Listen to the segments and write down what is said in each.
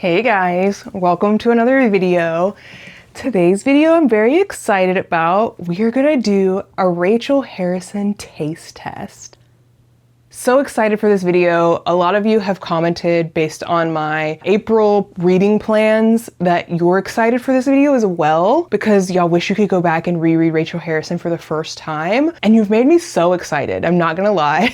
Hey guys, welcome to another video. Today's video I'm very excited about. We are gonna do a Rachel Harrison taste test. So excited for this video. A lot of you have commented based on my April reading plans that you're excited for this video as well because y'all wish you could go back and reread Rachel Harrison for the first time. And you've made me so excited, I'm not gonna lie.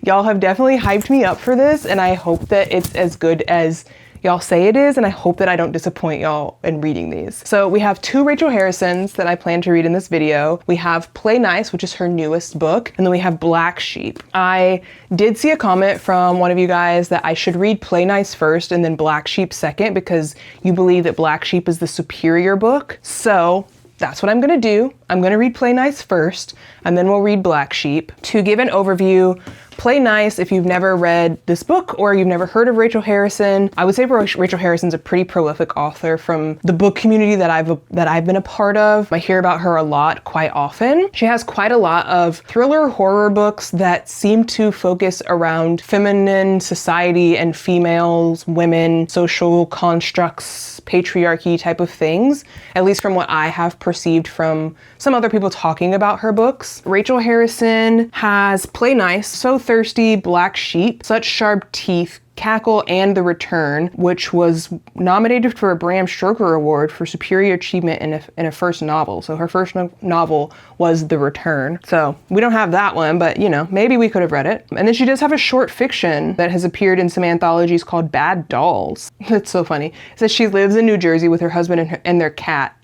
Y'all have definitely hyped me up for this and I hope that it's as good as y'all say it is, and I hope that I don't disappoint y'all in reading these. So we have two Rachel Harrisons that I plan to read in this video. We have Play Nice, which is her newest book, and then we have Black Sheep. I did see a comment from one of you guys that I should read Play Nice first and then Black Sheep second because you believe that Black Sheep is the superior book. So that's what I'm gonna do. I'm gonna read Play Nice first, and then we'll read Black Sheep. To give an overview, Play Nice, if you've never read this book or you've never heard of Rachel Harrison, I would say Rachel Harrison's a pretty prolific author from the book community that I've been a part of. I hear about her a lot, quite often. She has quite a lot of thriller horror books that seem to focus around feminine society and females, women, social constructs, patriarchy type of things, at least from what I have perceived from some other people talking about her books. Rachel Harrison has Play Nice, So Thirsty, Black Sheep, Such Sharp Teeth, Cackle, and The Return, which was nominated for a Bram Stoker Award for superior achievement in a first novel. So her first novel was The Return. So we don't have that one, but you know, maybe we could have read it. And then she does have a short fiction that has appeared in some anthologies called Bad Dolls. That's so funny. It says she lives in New Jersey with her husband and their cat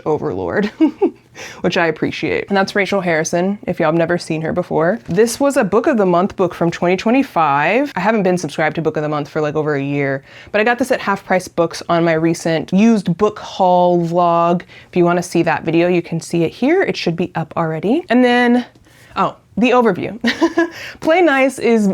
/ overlord. Which I appreciate. And that's Rachel Harrison, if y'all have never seen her before. This was a Book of the Month book from 2025. I haven't been subscribed to Book of the Month for like over a year, but I got this at Half Price Books on my recent used book haul vlog. If you want to see that video, you can see it here. It should be up already. And then, the overview. Play Nice is,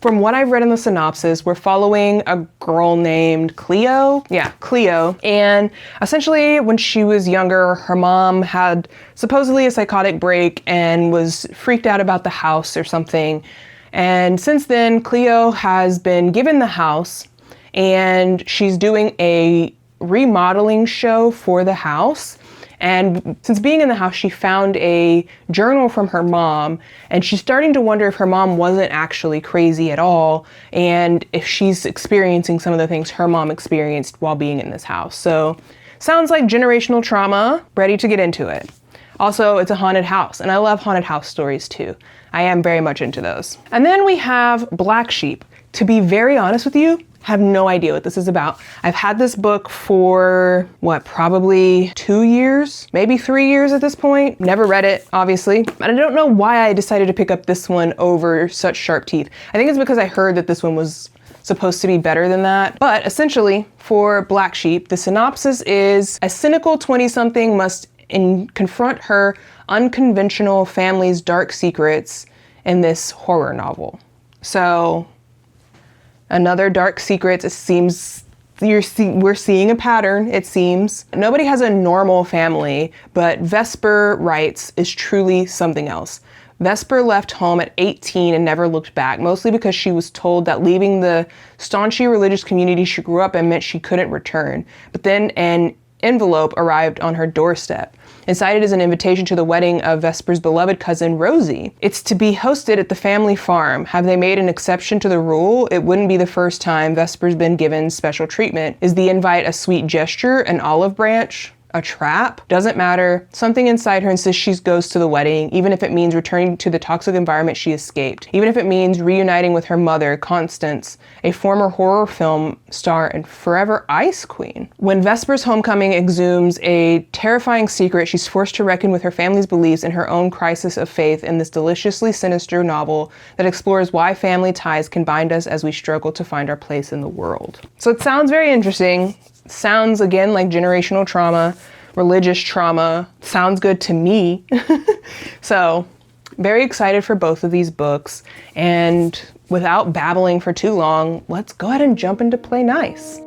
from what I've read in the synopsis, we're following a girl named Cleo. Yeah, Cleo. And essentially when she was younger, her mom had supposedly a psychotic break and was freaked out about the house or something. And since then, Cleo has been given the house and she's doing a remodeling show for the house. And since being in the house, she found a journal from her mom, and she's starting to wonder if her mom wasn't actually crazy at all, and if she's experiencing some of the things her mom experienced while being in this house. So, sounds like generational trauma, ready to get into it. Also, it's a haunted house, and I love haunted house stories too. I am very much into those. And then we have Black Sheep. To be very honest with you, have no idea what this is about. I've had this book for, probably 2 years, maybe 3 years at this point. Never read it, obviously. And I don't know why I decided to pick up this one over Such Sharp Teeth. I think it's because I heard that this one was supposed to be better than that. But essentially, for Black Sheep, the synopsis is a cynical 20-something must confront her unconventional family's dark secrets in this horror novel. So, another dark secret. It seems we're seeing a pattern, it seems. Nobody has a normal family, but Vesper writes is truly something else. Vesper left home at 18 and never looked back, mostly because she was told that leaving the staunchy religious community she grew up in meant she couldn't return. But then an envelope arrived on her doorstep. Inside it is an invitation to the wedding of Vesper's beloved cousin, Rosie. It's to be hosted at the family farm. Have they made an exception to the rule? It wouldn't be the first time Vesper's been given special treatment. Is the invite a sweet gesture, an olive branch? A trap? Doesn't matter. Something inside her insists she goes to the wedding, even if it means returning to the toxic environment she escaped. Even if it means reuniting with her mother, Constance, a former horror film star and forever ice queen. When Vesper's homecoming exhumes a terrifying secret, she's forced to reckon with her family's beliefs and her own crisis of faith in this deliciously sinister novel that explores why family ties can bind us as we struggle to find our place in the world. So it sounds very interesting. Sounds, again, like generational trauma, religious trauma. Sounds good to me. So, very excited for both of these books. And without babbling for too long, let's go ahead and jump into Play Nice.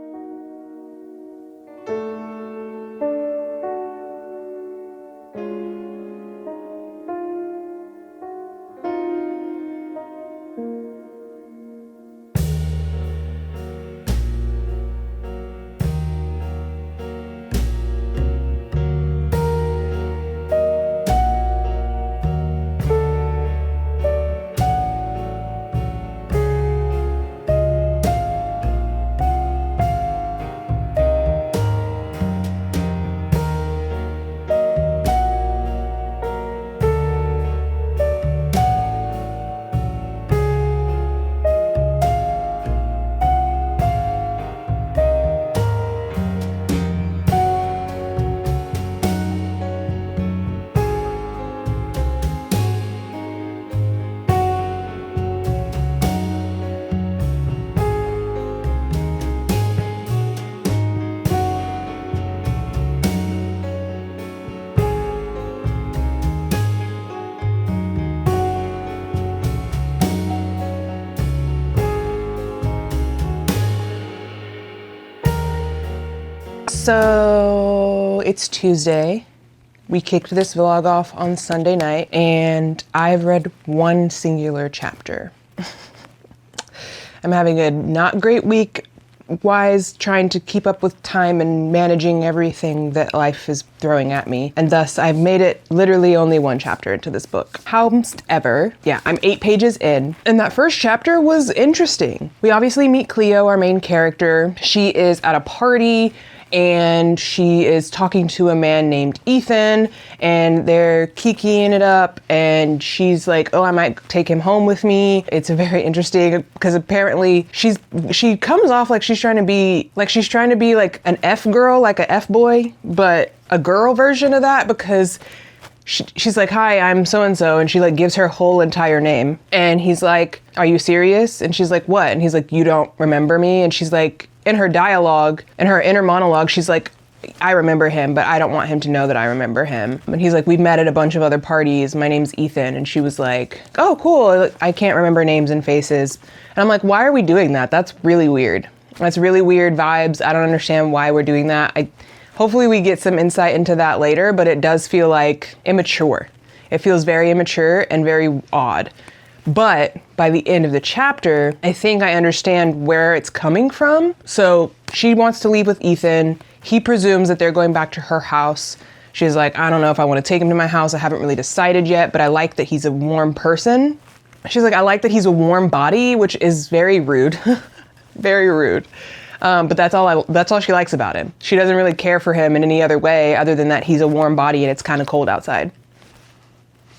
So it's Tuesday. We kicked this vlog off on Sunday night and I've read one singular chapter. I'm having a not great week wise, trying to keep up with time and managing everything that life is throwing at me. And thus I've made it literally only one chapter into this book. However, yeah, I'm 8 pages in and that first chapter was interesting. We obviously meet Cleo, our main character. She is at a party and she is talking to a man named Ethan and they're kikiing it up and she's like, oh, I might take him home with me. It's very interesting because apparently she comes off like she's trying to be like an F girl, like a F boy, but a girl version of that because she's like, hi, I'm so-and-so. And she like gives her whole entire name. And he's like, are you serious? And she's like, what? And he's like, you don't remember me? And she's like, in her dialogue, in her inner monologue, she's like, I remember him, but I don't want him to know that I remember him. And he's like, we've met at a bunch of other parties. My name's Ethan. And she was like, oh, cool. I can't remember names and faces. And I'm like, why are we doing that? That's really weird. That's really weird vibes. I don't understand why we're doing that. Hopefully we get some insight into that later, but it does feel like immature. It feels very immature and very odd. But by the end of the chapter, I think I understand where it's coming from. So she wants to leave with Ethan. He presumes that they're going back to her house. She's like, I don't know if I want to take him to my house. I haven't really decided yet, but I like that he's a warm person. She's like, I like that he's a warm body, which is very rude, very rude. But that's all she likes about him. She doesn't really care for him in any other way other than that he's a warm body and it's kind of cold outside.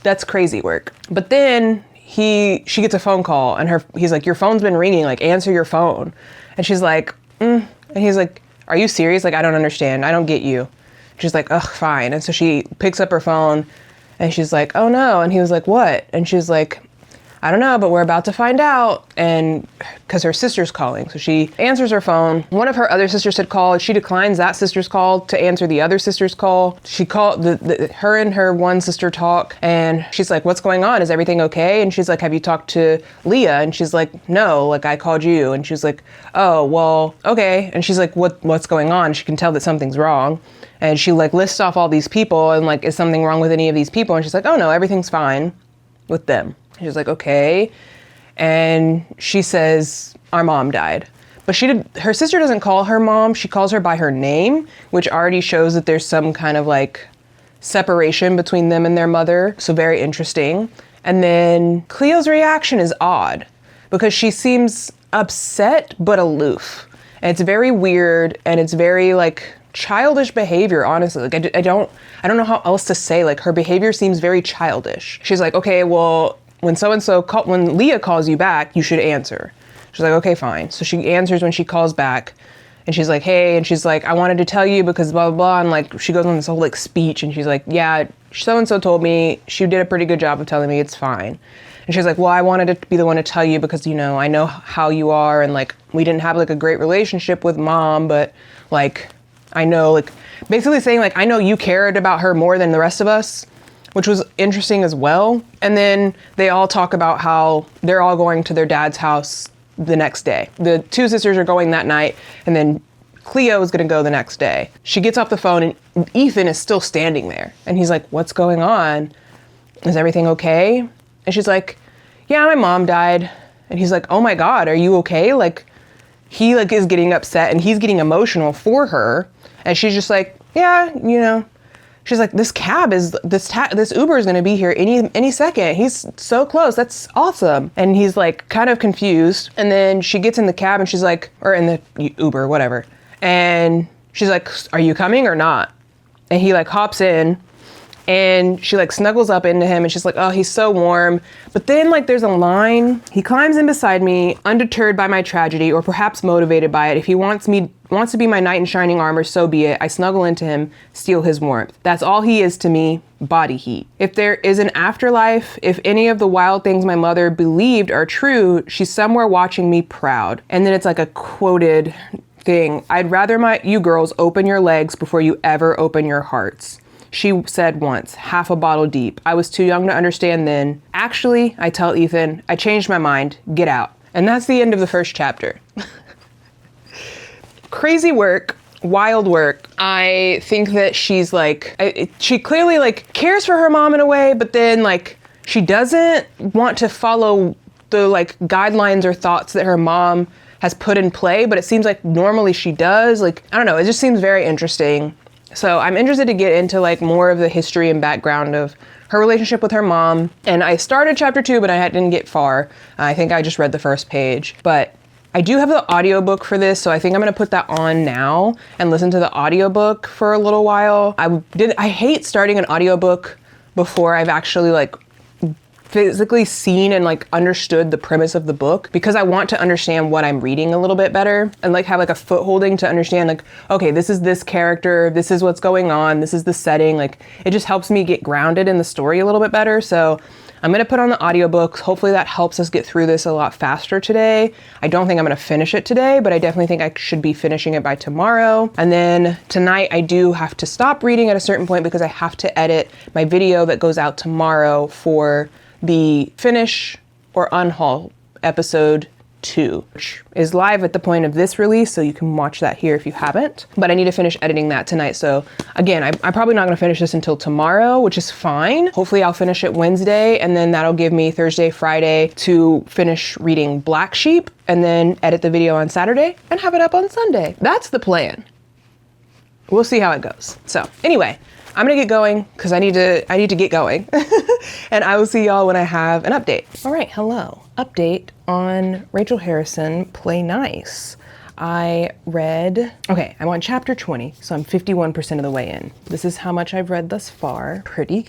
That's crazy work. But then she gets a phone call and he's like, your phone's been ringing, like answer your phone. And she's like, And he's like, are you serious? Like, I don't understand. I don't get you. She's like, ugh, fine. And so she picks up her phone and she's like, oh no. And he was like, what? And she's like, I don't know, but we're about to find out. And because her sister's calling. So she answers her phone. One of her other sisters had called. She declines that sister's call to answer the other sister's call. She called, her and her one sister talk and she's like, what's going on? Is everything okay? And she's like, have you talked to Leah? And she's like, no, like I called you. And she's like, oh, well, okay. And she's like, what's going on? She can tell that something's wrong. And she like lists off all these people and like, is something wrong with any of these people? And she's like, oh no, everything's fine with them. She's like, okay. And she says, our mom died. But her sister doesn't call her mom. She calls her by her name, which already shows that there's some kind of like separation between them and their mother. So very interesting. And then Cleo's reaction is odd because she seems upset, but aloof. And it's very weird. And it's very like childish behavior, honestly. Like I don't know how else to say, like her behavior seems very childish. She's like, okay, well, when when Leah calls you back, you should answer. She's like, okay, fine. So she answers when she calls back and she's like, hey, and she's like, I wanted to tell you because blah, blah, blah. And like, she goes on this whole like speech and she's like, yeah, so-and-so told me, she did a pretty good job of telling me it's fine. And she's like, well, I wanted to be the one to tell you because, you know, I know how you are. And like, we didn't have like a great relationship with mom, but like, I know, like basically saying like, I know you cared about her more than the rest of us, which was interesting as well. And then they all talk about how they're all going to their dad's house the next day. The 2 sisters are going that night and then Cleo is gonna go the next day. She gets off the phone and Ethan is still standing there. And he's like, what's going on? Is everything okay? And she's like, yeah, my mom died. And he's like, oh my God, are you okay? Like he like is getting upset and he's getting emotional for her. And she's just like, yeah, you know. She's like, this Uber is going to be here any second. He's so close. That's awesome. And he's like kind of confused. And then she gets in the cab and she's like, or in the Uber, whatever. And she's like, are you coming or not? And he like hops in and she like snuggles up into him and she's like, oh, he's so warm. But then like there's a line, he climbs in beside me, undeterred by my tragedy or perhaps motivated by it. If he wants to be my knight in shining armor, so be it. I snuggle into him, steal his warmth. That's all he is to me, body heat. If there is an afterlife, if any of the wild things my mother believed are true, she's somewhere watching me proud. And then it's like a quoted thing. I'd rather you girls open your legs before you ever open your hearts. She said once, half a bottle deep. I was too young to understand then. Actually, I tell Ethan, I changed my mind. Get out. And that's the end of the first chapter. Crazy work. wild work. I think that she's like, she clearly like cares for her mom in a way, but then like she doesn't want to follow the like guidelines or thoughts that her mom has put in play, but it seems like normally she does. Like, I don't know, it just seems very interesting. So I'm interested to get into like more of the history and background of her relationship with her mom. And I started chapter 2, but I didn't get far. I think I just read the first page, but I do have the audiobook for this, so I think I'm gonna put that on now and listen to the audiobook for a little while. I hate starting an audiobook before I've actually like physically seen and like understood the premise of the book, because I want to understand what I'm reading a little bit better and like have like a footholding to understand like, okay, this is this character, this is what's going on, this is the setting. Like it just helps me get grounded in the story a little bit better. So I'm gonna put on the audiobooks. Hopefully that helps us get through this a lot faster today. I don't think I'm gonna finish it today, but I definitely think I should be finishing it by tomorrow. And then tonight I do have to stop reading at a certain point because I have to edit my video that goes out tomorrow for the finish or unhaul episode 2, which is live at the point of this release, so you can watch that here if you haven't. But I need to finish editing that tonight. So again, I'm probably not gonna finish this until tomorrow, which is fine. Hopefully I'll finish it Wednesday, and then that'll give me Thursday, Friday to finish reading Black Sheep, and then edit the video on Saturday and have it up on Sunday. That's the plan. We'll see how it goes. So anyway, I'm gonna get going because I need to get going. And I will see y'all when I have an update. All right, hello. Update on Rachel Harrison, Play Nice. I'm on chapter 20, so I'm 51% of the way in. This is how much I've read thus far. Pretty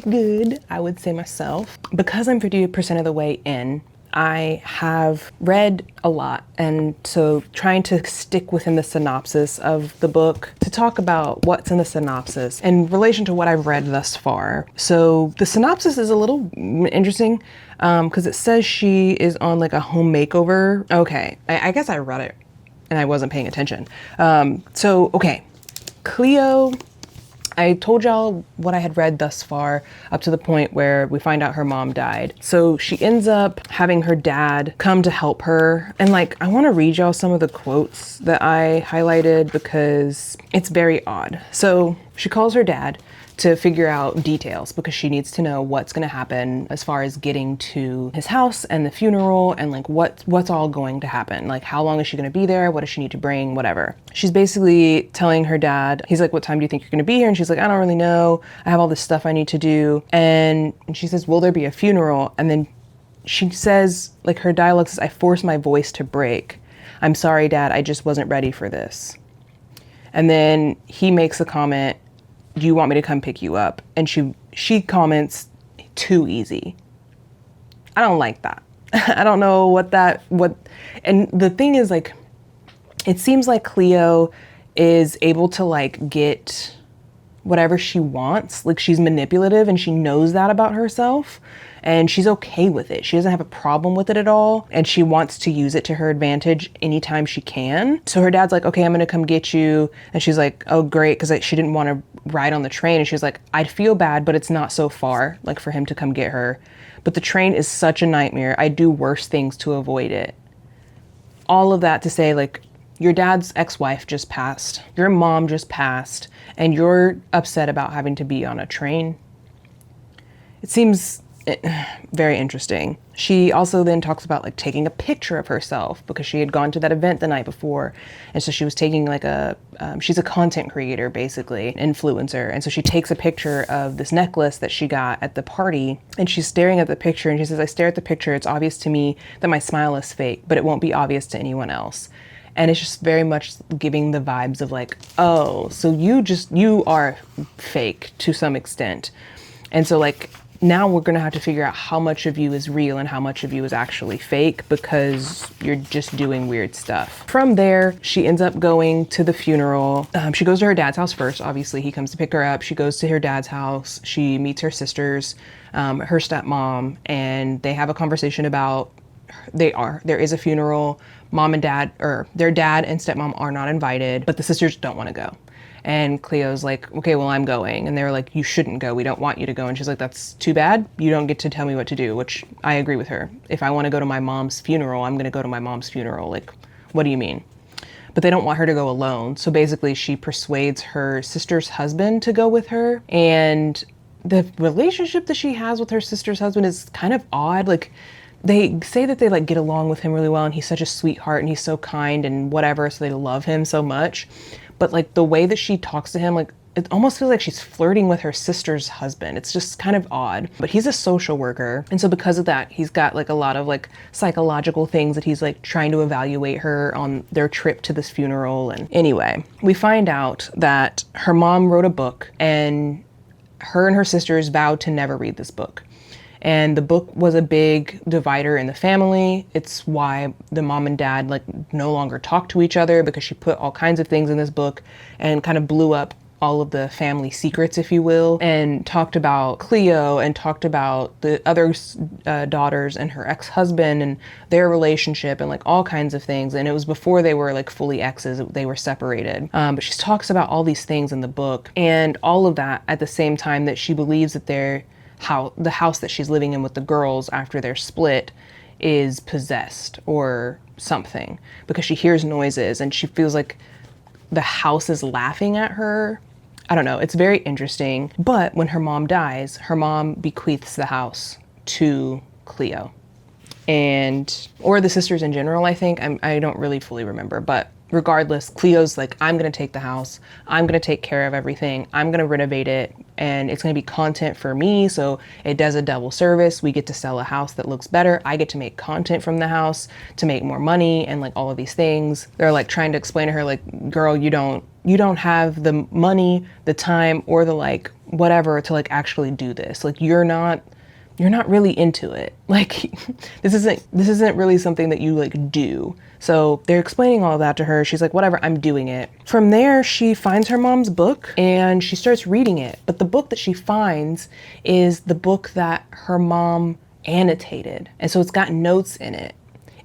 good, I would say myself. Because I'm 50% of the way in, I have read a lot, and so trying to stick within the synopsis of the book to talk about what's in the synopsis in relation to what I've read thus far. So the synopsis is a little interesting because it says she is on like a home makeover. Okay, I guess I read it and I wasn't paying attention. Okay, Cleo, I told y'all what I had read thus far up to the point where we find out her mom died. So she ends up having her dad come to help her. And like, I want to read y'all some of the quotes that I highlighted because it's very odd. So she calls her dad to figure out details because she needs to know what's going to happen as far as getting to his house and the funeral and like what's all going to happen. Like how long is she going to be there? What does she need to bring? Whatever. She's basically telling her dad, he's like, what time do you think you're going to be here? And she's like, I don't really know. I have all this stuff I need to do. And she says, will there be a funeral? And then she says, like her dialogue says, I forced my voice to break. I'm sorry, Dad. I just wasn't ready for this. And then he makes a comment, do you want me to come pick you up? And she comments, too easy. I don't like that. I don't know and the thing is like, it seems like Cleo is able to like get whatever she wants. Like she's manipulative and she knows that about herself and she's okay with it. She doesn't have a problem with it at all. And she wants to use it to her advantage anytime she can. So her dad's like, okay, I'm gonna come get you. And she's like, oh great. Cause she didn't want to ride on the train. And she's like, I'd feel bad, but it's not so far like for him to come get her. But the train is such a nightmare. I do worse things to avoid it. All of that to say like, your dad's ex-wife just passed. Your mom just passed. And you're upset about having to be on a train. It seems very interesting. She also then talks about like taking a picture of herself because she had gone to that event the night before. And so she was taking like she's a content creator, basically, influencer. And so she takes a picture of this necklace that she got at the party and she's staring at the picture and she says, I stare at the picture. It's obvious to me that my smile is fake, but it won't be obvious to anyone else. And it's just very much giving the vibes of like, oh, so you are fake to some extent. And so like, now we're gonna have to figure out how much of you is real and how much of you is actually fake because you're just doing weird stuff. From there, she ends up going to the funeral. She goes to her dad's house first. Obviously, he comes to pick her up. She goes to her dad's house. She meets her sisters, her stepmom, and they have a conversation about there is a funeral. Mom and dad, or their dad and stepmom are not invited, but the sisters don't want to go. And Cleo's like, okay, well, I'm going. And they're like, you shouldn't go. We don't want you to go. And she's like, that's too bad. You don't get to tell me what to do, which I agree with her. If I want to go to my mom's funeral, I'm going to go to my mom's funeral. Like, what do you mean? but they don't want her to go alone. So basically she persuades her sister's husband to go with her. And the relationship that she has with her sister's husband is kind of odd. Like, they say that they like get along with him really well, and he's such a sweetheart and he's so kind and whatever, so they love him so much. But like the way that she talks to him, like it almost feels like she's flirting with her sister's husband. It's just kind of odd. But he's a social worker, and so because of that, he's got like a lot of like psychological things that he's like trying to evaluate her on their trip to this funeral. And anyway, we find out that her mom wrote a book, and her sisters vowed to never read this book. And the book was a big divider in the family. It's why the mom and dad like no longer talk to each other, because she put all kinds of things in this book and kind of blew up all of the family secrets, if you will, and talked about Cleo and talked about the other daughters and her ex-husband and their relationship and like all kinds of things. And it was before they were like fully exes, they were separated. But she talks about all these things in the book, and all of that at the same time that she believes that the house that she's living in with the girls after they're split is possessed or something, because she hears noises and she feels like the house is laughing at her. I don't know, it's very interesting. But when her mom dies, her mom bequeaths the house to Cleo, or the sisters in general, I think. I don't really fully remember, but regardless, Cleo's like, I'm gonna take the house, I'm gonna take care of everything, I'm gonna renovate it, and it's gonna be content for me, so it does a double service. We get to sell a house that looks better, I get to make content from the house to make more money, and like all of these things. They're like trying to explain to her like, girl, you don't have the money, the time, or the like whatever to like actually do this. Like you're not really into it. Like this isn't really something that you like do. So they're explaining all of that to her. She's like, whatever, I'm doing it. From there, she finds her mom's book and she starts reading it. But the book that she finds is the book that her mom annotated. And so it's got notes in it.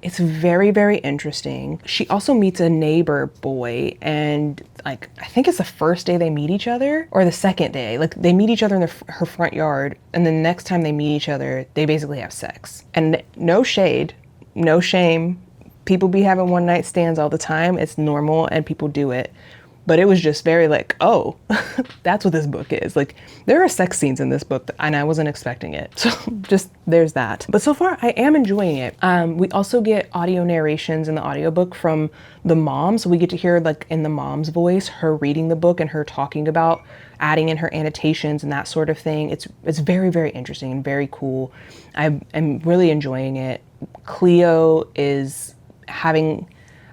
It's very, very interesting. She also meets a neighbor boy, and like, I think it's the first day they meet each other or the second day. Like they meet each other in her front yard, and the next time they meet each other, they basically have sex. And no shade, no shame. People be having one night stands all the time. It's normal and people do it. But it was just very like, oh, that's what this book is. Like there are sex scenes in this book and I wasn't expecting it. So just there's that. But so far I am enjoying it. We also get audio narrations in the audiobook from the mom. So we get to hear like in the mom's voice, her reading the book and her talking about adding in her annotations and that sort of thing. It's very, very interesting and very cool. I'm really enjoying it. Cleo is having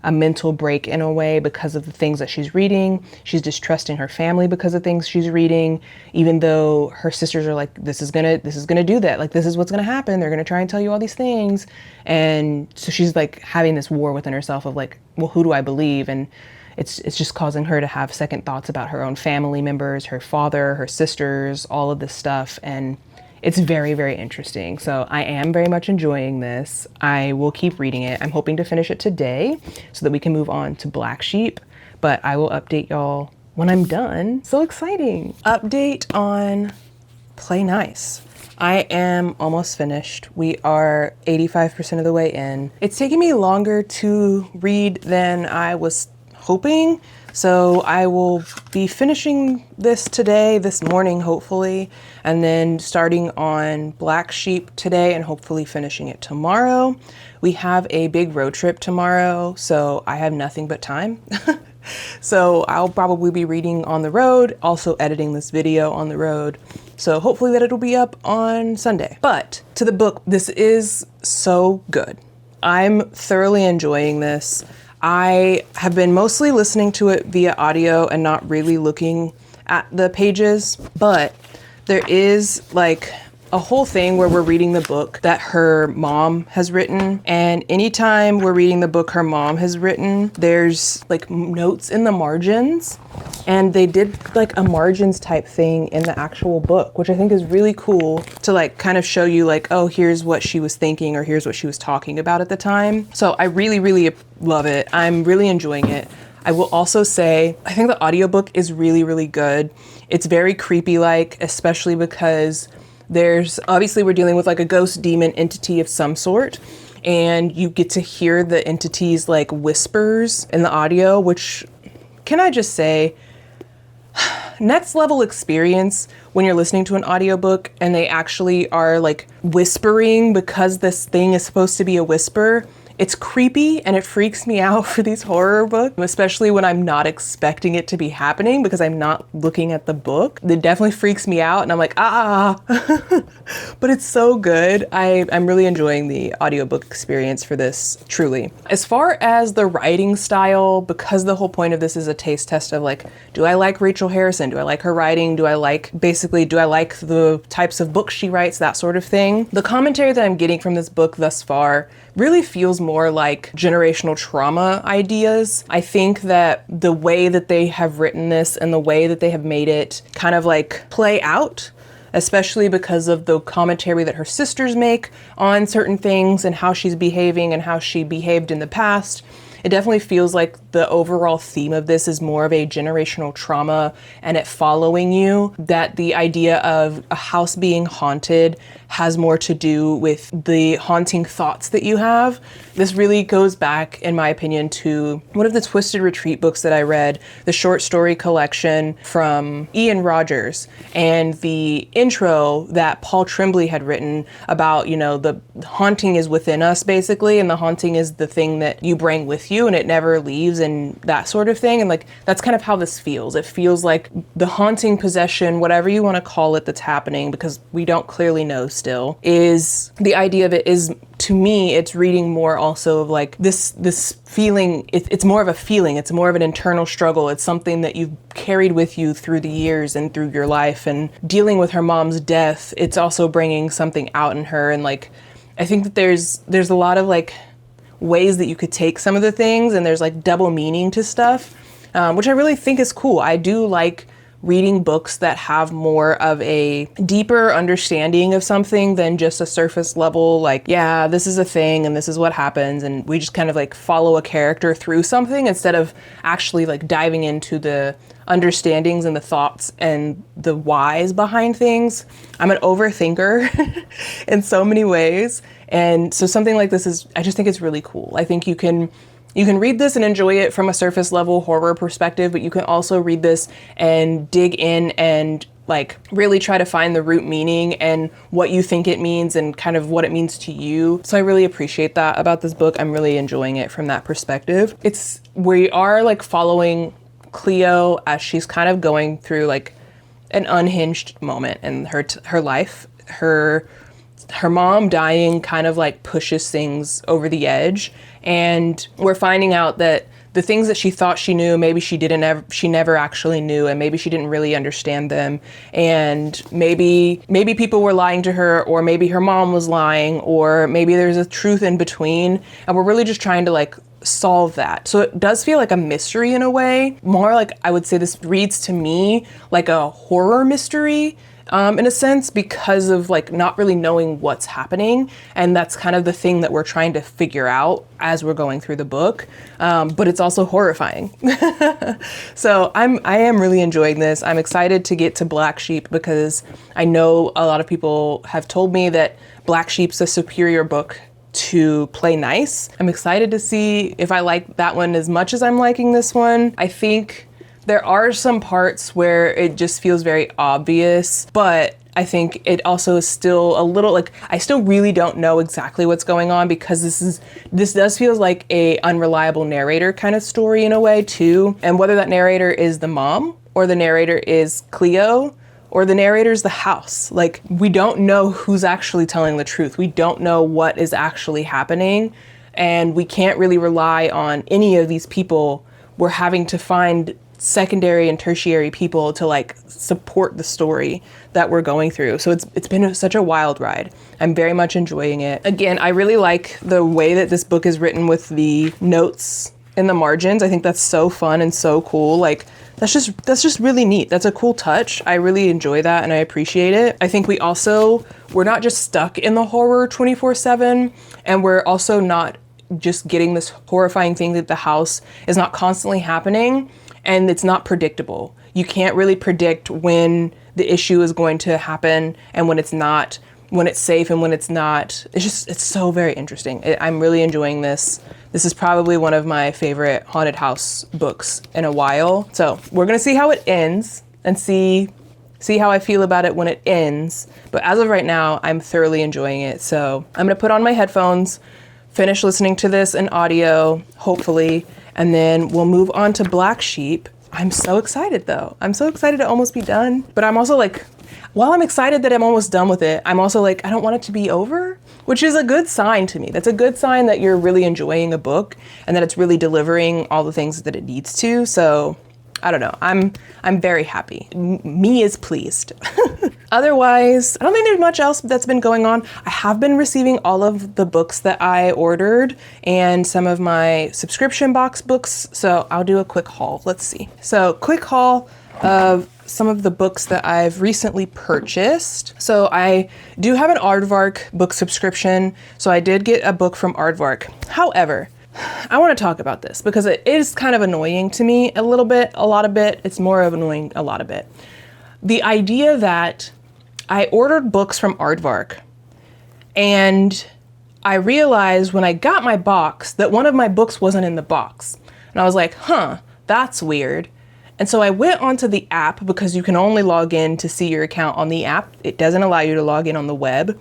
a mental break in a way because of the things that she's reading. She's distrusting her family because of things she's reading, even though her sisters are like, this is gonna do that. Like, this is what's gonna happen. They're gonna try and tell you all these things. And so she's like having this war within herself of like, well, who do I believe? And it's just causing her to have second thoughts about her own family members, her father, her sisters, all of this stuff. And it's very, very interesting. So I am very much enjoying this. I will keep reading it. I'm hoping to finish it today so that we can move on to Black Sheep, but I will update y'all when I'm done. So exciting. Update on Play Nice. I am almost finished. We are 85% of the way in. It's taking me longer to read than I was hoping. So I will be finishing this morning, hopefully, and then starting on Black Sheep today and hopefully finishing it tomorrow. We have a big road trip tomorrow, so I have nothing but time. So I'll probably be reading on the road, also editing this video on the road. So hopefully that it'll be up on Sunday. But to the book, this is so good. I'm thoroughly enjoying this. I have been mostly listening to it via audio and not really looking at the pages, but there is like a whole thing where we're reading the book that her mom has written. And anytime we're reading the book her mom has written, there's like notes in the margins. And they did like a margins type thing in the actual book, which I think is really cool to like kind of show you like, oh, here's what she was thinking or here's what she was talking about at the time. So I really, really love it. I'm really enjoying it. I will also say, I think the audiobook is really, really good. It's very creepy-like, especially because we're dealing with like a ghost demon entity of some sort. and you get to hear the entities like whispers in the audio, which, can I just say, next level experience when you're listening to an audiobook and they actually are like whispering because this thing is supposed to be a whisper. It's creepy and it freaks me out for these horror books, especially when I'm not expecting it to be happening because I'm not looking at the book. It definitely freaks me out and I'm like, but it's so good. I'm really enjoying the audiobook experience for this, truly. As far as the writing style, because the whole point of this is a taste test of like, do I like Rachel Harrison? Do I like her writing? Do I like the types of books she writes, that sort of thing? The commentary that I'm getting from this book thus far really feels more like generational trauma ideas. I think that the way that they have written this and the way that they have made it kind of like play out, especially because of the commentary that her sisters make on certain things and how she's behaving and how she behaved in the past. It definitely feels like the overall theme of this is more of a generational trauma and it following you, that the idea of a house being haunted has more to do with the haunting thoughts that you have. This really goes back, in my opinion, to one of the Twisted Retreat books that I read, the short story collection from Ian Rogers, and the intro that Paul Tremblay had written about, you know, the haunting is within us basically, and the haunting is the thing that you bring with you and it never leaves and that sort of thing. And like, that's kind of how this feels. It feels like the haunting, possession, whatever you want to call it that's happening, because we don't clearly know still, is the idea of it is, to me, it's reading more also of like this feeling. It's more of a feeling. It's more of an internal struggle. It's something that you've carried with you through the years and through your life. And dealing with her mom's death, it's also bringing something out in her. And like, I think that there's a lot of like ways that you could take some of the things, and there's like double meaning to stuff, which I really think is cool. I do like reading books that have more of a deeper understanding of something than just a surface level, like, yeah, this is a thing and this is what happens, and we just kind of like follow a character through something instead of actually like diving into the understandings and the thoughts and the whys behind things. I'm an overthinker in so many ways, and so something like this I just think it's really cool. I think you can read this and enjoy it from a surface level horror perspective, but you can also read this and dig in and like really try to find the root meaning and what you think it means and kind of what it means to you. So I really appreciate that about this book. I'm really enjoying it from that perspective. We are like following Cleo as she's kind of going through like an unhinged moment in her life. Her mom dying kind of like pushes things over the edge, and we're finding out that the things that she thought she knew, maybe she never actually knew, and maybe she didn't really understand them, and maybe people were lying to her, or maybe her mom was lying, or maybe there's a truth in between, and we're really just trying to like solve that. So it does feel like a mystery in a way, more like, I would say this reads to me like a horror mystery, in a sense, because of like not really knowing what's happening. And that's kind of the thing that we're trying to figure out as we're going through the book. But it's also horrifying. So I am really enjoying this. I'm excited to get to Black Sheep because I know a lot of people have told me that Black Sheep's a superior book to Play Nice. I'm excited to see if I like that one as much as I'm liking this one. I think there are some parts where it just feels very obvious, but I think it also is still a little like, I still really don't know exactly what's going on, because this does feel like a unreliable narrator kind of story in a way too. And whether that narrator is the mom, or the narrator is Cleo, or the narrator's the house, like we don't know who's actually telling the truth. We don't know what is actually happening, and we can't really rely on any of these people. We're having to find secondary and tertiary people to like support the story that we're going through. So it's been such a wild ride. I'm very much enjoying it. Again, I really like the way that this book is written with the notes in the margins. I think that's so fun and so cool. Like that's just really neat. That's a cool touch. I really enjoy that and I appreciate it. I think we're not just stuck in the horror 24/7, and we're also not just getting this horrifying thing that the house is not constantly happening. And it's not predictable. You can't really predict when the issue is going to happen and when it's not. when it's safe and when it's not. It's so very interesting. I'm really enjoying this. This is probably one of my favorite haunted house books in a while. So we're gonna see how it ends and see how I feel about it when it ends. But as of right now, I'm thoroughly enjoying it. So I'm gonna put on my headphones, finish listening to this in audio, hopefully, and then we'll move on to Black Sheep. I'm so excited though. I'm so excited to almost be done. But I'm also like, while I'm excited that I'm almost done with it, I'm also like, I don't want it to be over, which is a good sign to me. That's a good sign that you're really enjoying a book and that it's really delivering all the things that it needs to. So I don't know. I'm very happy. Me is pleased. Otherwise, I don't think there's much else that's been going on. I have been receiving all of the books that I ordered and some of my subscription box books. So I'll do a quick haul. Let's see. So quick haul of some of the books that I've recently purchased. So I do have an Aardvark book subscription. So I did get a book from Aardvark. However, I want to talk about this because it is kind of annoying to me a little bit, a lot of bit. It's more of annoying a lot of bit. The idea that I ordered books from Aardvark and I realized when I got my box that one of my books wasn't in the box. And I was like, huh, that's weird. And so I went onto the app because you can only log in to see your account on the app. It doesn't allow you to log in on the web.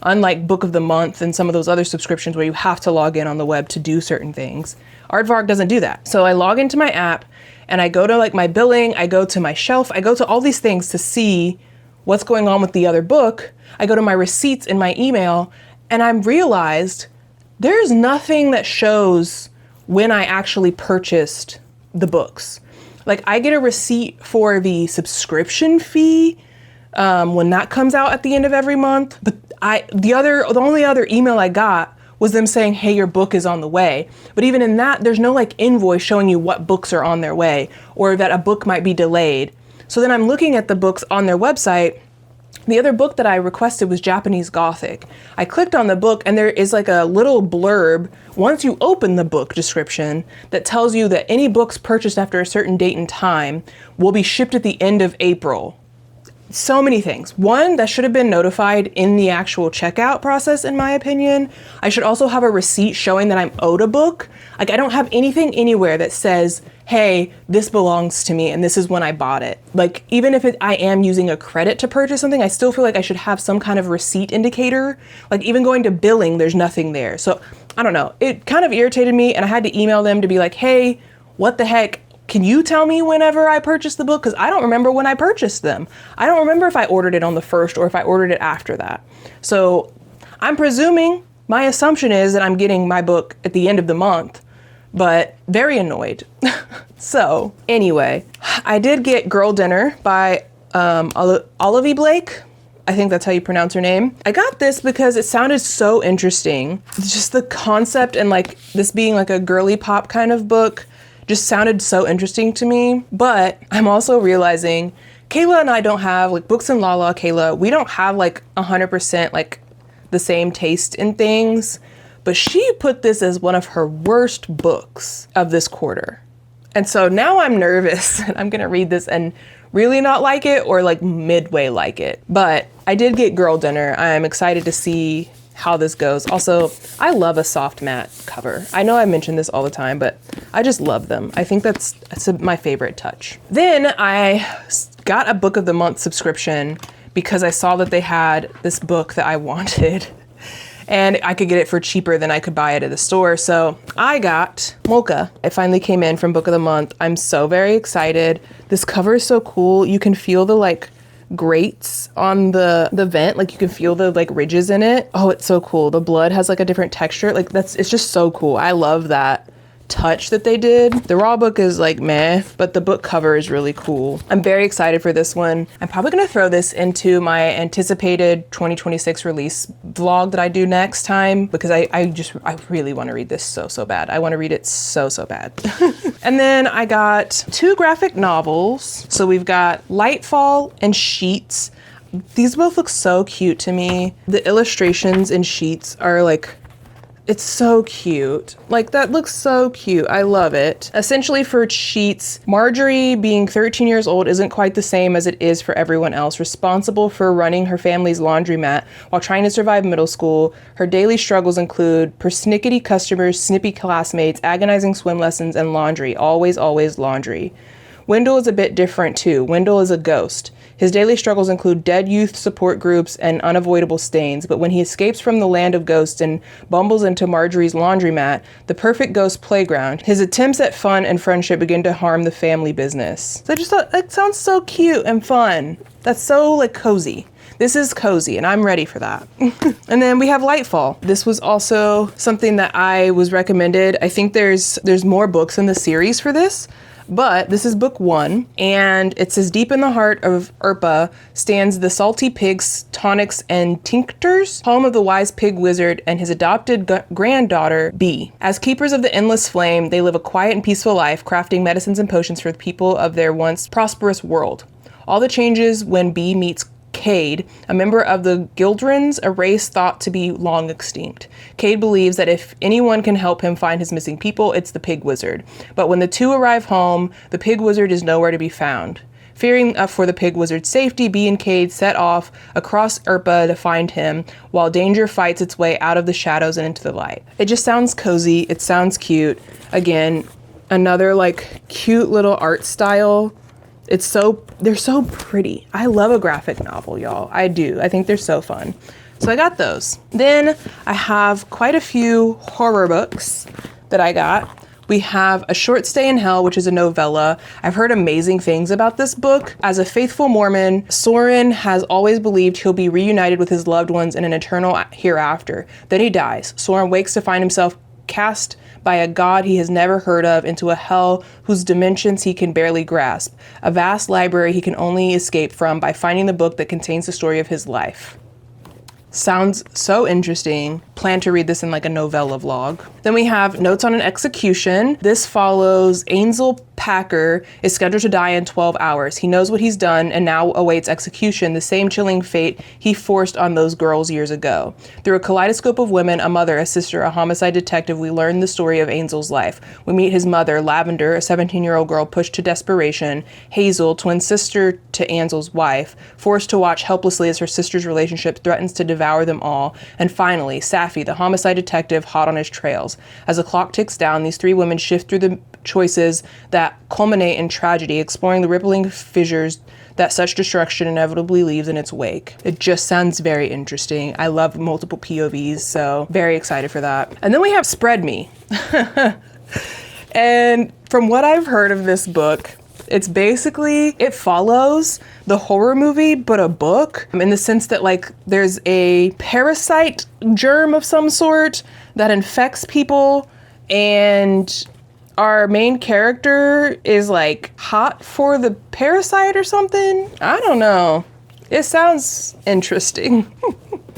Unlike Book of the Month and some of those other subscriptions where you have to log in on the web to do certain things, Aardvark doesn't do that. So I log into my app and I go to like my billing, I go to my shelf, I go to all these things to see what's going on with the other book. I go to my receipts in my email and I'm realized there's nothing that shows when I actually purchased the books. Like I get a receipt for the subscription fee when that comes out at the end of every month, but the only other email I got was them saying, hey, your book is on the way. But even in that, there's no like invoice showing you what books are on their way or that a book might be delayed. So then I'm looking at the books on their website. The other book that I requested was Japanese Gothic. I clicked on the book and there is like a little blurb once you open the book description that tells you that any books purchased after a certain date and time will be shipped at the end of April. So many things. One, that should have been notified in the actual checkout process, in my opinion. I should also have a receipt showing that I'm owed a book. Like I don't have anything anywhere that says, hey, this belongs to me and this is when I bought it. Like even if I am using a credit to purchase something, I still feel like I should have some kind of receipt indicator. Like even going to billing, there's nothing there. So I don't know. It kind of irritated me and I had to email them to be like, hey, what the heck? Can you tell me whenever I purchased the book? Because I don't remember when I purchased them. I don't remember if I ordered it on the 1st or if I ordered it after that. So I'm presuming, my assumption is that I'm getting my book at the end of the month, but very annoyed. So anyway, I did get Girl Dinner by Olivia Blake. I think that's how you pronounce her name. I got this because it sounded so interesting. Just the concept and like this being like a girly pop kind of book just sounded so interesting to me. But I'm also realizing Kayla and I don't have like Books and Lala, Kayla, we don't have like 100% like the same taste in things, but she put this as one of her worst books of this quarter. And so now I'm nervous and I'm gonna read this and really not like it or like midway like it. But I did get Girl Dinner. I'm excited to see how this goes. Also, I love a soft matte cover. I know I mention this all the time, but I just love them. I think that's my favorite touch. Then I got a Book of the Month subscription because I saw that they had this book that I wanted and I could get it for cheaper than I could buy it at the store. So I got Mocha. It finally came in from Book of the Month. I'm so very excited. This cover is so cool. You can feel the like grates on the vent, like you can feel the like ridges in it. Oh, it's so cool. The blood has like a different texture. Like it's just so cool. I love that touch that they did. The raw book is like meh, but the book cover is really cool. I'm very excited for this one. I'm probably gonna throw this into my anticipated 2026 release vlog that I do next time because I really want to read this so bad. I want to read it so bad. And then I got 2 graphic novels. So we've got Lightfall and Sheets. These both look so cute to me. The illustrations in Sheets are like It's so cute. Like, that looks so cute. I love it. Essentially, for Sheets, Marjorie, being 13 years old, isn't quite the same as it is for everyone else. Responsible for running her family's laundromat while trying to survive middle school, her daily struggles include persnickety customers, snippy classmates, agonizing swim lessons, and laundry. Always, always laundry. Wendell is a bit different too. Wendell is a ghost. His daily struggles include dead youth support groups and unavoidable stains, but when he escapes from the land of ghosts and bumbles into Marjorie's laundromat, the perfect ghost playground, his attempts at fun and friendship begin to harm the family business. So I just thought, that sounds so cute and fun. That's so, like, cozy. This is cozy, and I'm ready for that. And then we have Lightfall. This was also something that I was recommended. I think there's more books in the series for this, but this is book 1, and it says, deep in the heart of Urpa stands the salty pigs, tonics, and tinctures, home of the wise pig wizard and his adopted granddaughter, Bee. As keepers of the endless flame, they live a quiet and peaceful life, crafting medicines and potions for the people of their once prosperous world. All the changes when Bee meets Cade, a member of the Gildrans, a race thought to be long extinct. Cade believes that if anyone can help him find his missing people, it's the Pig Wizard. But when the two arrive home, the Pig Wizard is nowhere to be found. Fearing for the Pig Wizard's safety, Bee and Cade set off across Urpa to find him, while danger fights its way out of the shadows and into the light. It just sounds cozy. It sounds cute. Again, another, like, cute little art style. They're so pretty. I love a graphic novel, y'all. I do. I think they're so fun. So I got those. Then I have quite a few horror books that I got. We have A Short Stay in Hell, which is a novella. I've heard amazing things about this book. As a faithful Mormon, Soren has always believed he'll be reunited with his loved ones in an eternal hereafter. Then he dies. Soren wakes to find himself cast by a god he has never heard of into a hell whose dimensions he can barely grasp, a vast library he can only escape from by finding the book that contains the story of his life. Sounds so interesting. Plan to read this in like a novella vlog. Then we have Notes on an Execution. This follows Ainsel Packer is scheduled to die in 12 hours. He knows what he's done and now awaits execution, the same chilling fate he forced on those girls years ago. Through a kaleidoscope of women, a mother, a sister, a homicide detective, we learn the story of Ainsel's life. We meet his mother, Lavender, a 17-year-old girl pushed to desperation, Hazel, twin sister to Ainsel's wife, forced to watch helplessly as her sister's relationship threatens to devour them all, and finally, Safi, the homicide detective, hot on his trails. As the clock ticks down, these three women shift through the choices that culminate in tragedy, exploring the rippling fissures that such destruction inevitably leaves in its wake. It just sounds very interesting. I love multiple POVs, so very excited for that. And then we have Spread Me. And from what I've heard of this book, it's basically, it follows the horror movie, but a book, in the sense that, like, there's a parasite germ of some sort that infects people, and our main character is like hot for the parasite or something. I don't know. It sounds interesting.